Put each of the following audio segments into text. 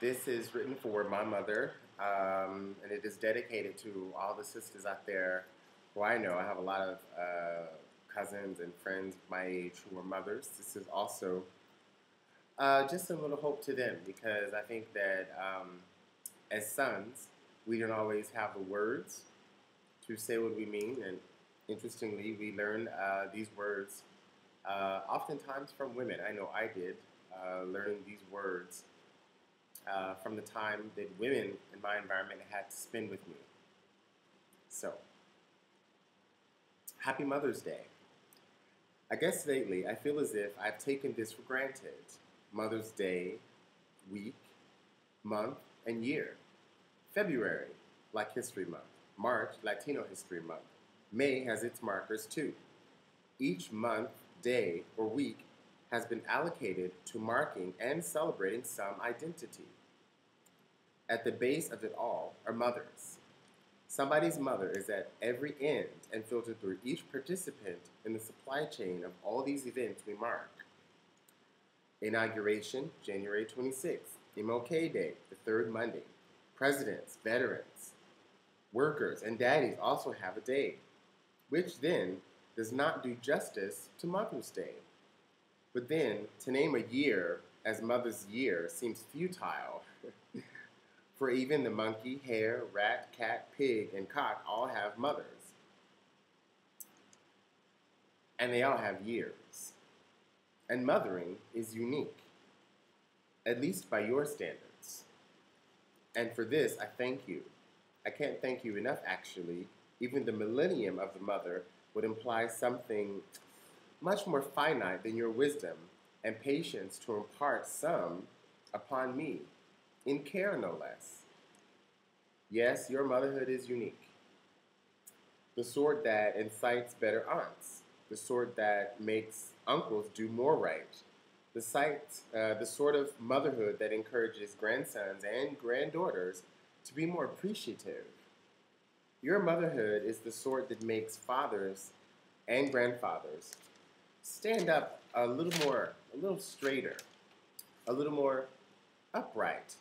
This is written for my mother, and it is dedicated to all the sisters out there who I know. I have a lot of cousins and friends my age who are mothers. This is also just a little hope to them because I think that as sons, we don't always have the words to say what we mean. And interestingly, we learn these words oftentimes from women. I know I did, learning these words from the time that women in my environment had to spend with me. So, happy Mother's Day. I guess lately I feel as if I've taken this for granted. Mother's Day, week, month, and year. February, Black History Month. March, Latino History Month. May has its markers too. Each month, day, or week has been allocated to marking and celebrating some identity. At the base of it all are mothers. Somebody's mother is at every end and filtered through each participant in the supply chain of all these events we mark. Inauguration, January 26th. MLK Day, the third Monday. Presidents, veterans, workers, and daddies also have a day, which then does not do justice to Mother's Day. But then, to name a year as Mother's Year seems futile. For even the monkey, hare, rat, cat, pig, and cock all have mothers. And they all have years. And mothering is unique, at least by your standards. And for this, I thank you. I can't thank you enough, actually. Even the millennium of the mother would imply something much more finite than your wisdom and patience to impart some upon me, in care no less. Yes, your motherhood is unique. The sort that incites better aunts, the sort that makes uncles do more right, the sort of motherhood that encourages grandsons and granddaughters to be more appreciative. Your motherhood is the sort that makes fathers and grandfathers stand up a little more, a little straighter, a little more upright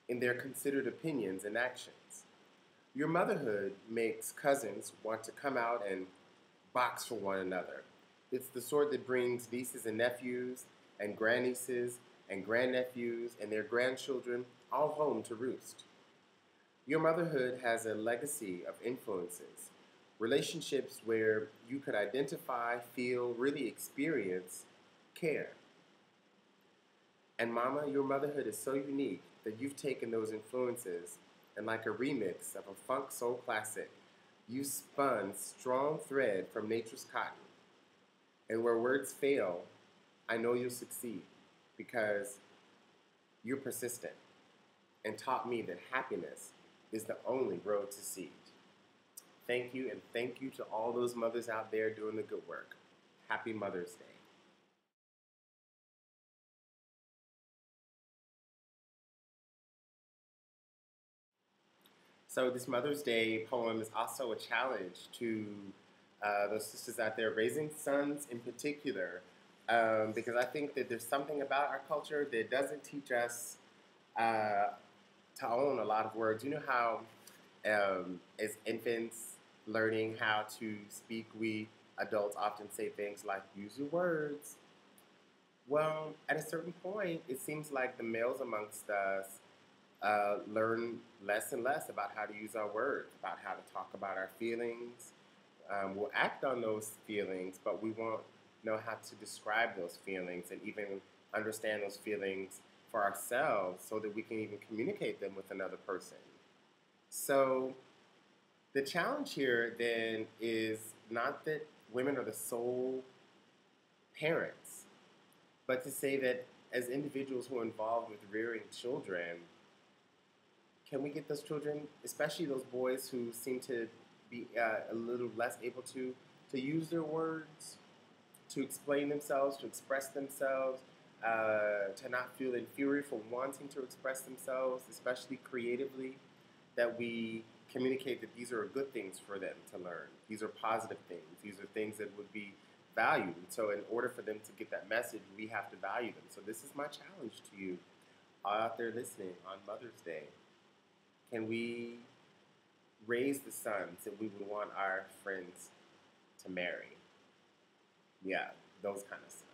in their considered opinions and actions. Your motherhood makes cousins want to come out and box for one another. It's the sort that brings nieces and nephews and grandnieces and grandnephews and their grandchildren all home to roost. Your motherhood has a legacy of influences, relationships where you could identify, feel, really experience care. And Mama, your motherhood is so unique that you've taken those influences and, like a remix of a funk soul classic, you spun strong thread from nature's cotton. And where words fail, I know you'll succeed because you're persistent and taught me that happiness is the only road to seed. Thank you, and thank you to all those mothers out there doing the good work. Happy Mother's Day. So this Mother's Day poem is also a challenge to those sisters out there raising sons in particular, because I think that there's something about our culture that doesn't teach us uh, to own a lot of words. You know how as infants learning how to speak, we adults often say things like use your words. Well, at a certain point, it seems like the males amongst us learn less and less about how to use our words, about how to talk about our feelings. We'll act on those feelings, but we won't know how to describe those feelings and even understand those feelings for ourselves so that we can even communicate them with another person. So the challenge here then is not that women are the sole parents, but to say that as individuals who are involved with rearing children, can we get those children, especially those boys who seem to be a little less able to use their words, to explain themselves, to express themselves, to not feel inferior for wanting to express themselves, especially creatively, that we communicate that these are good things for them to learn. These are positive things. These are things that would be valued. And so in order for them to get that message, we have to value them. So this is my challenge to you. all out there listening on Mother's Day, can we raise the sons that we would want our friends to marry? Yeah, those kind of sons.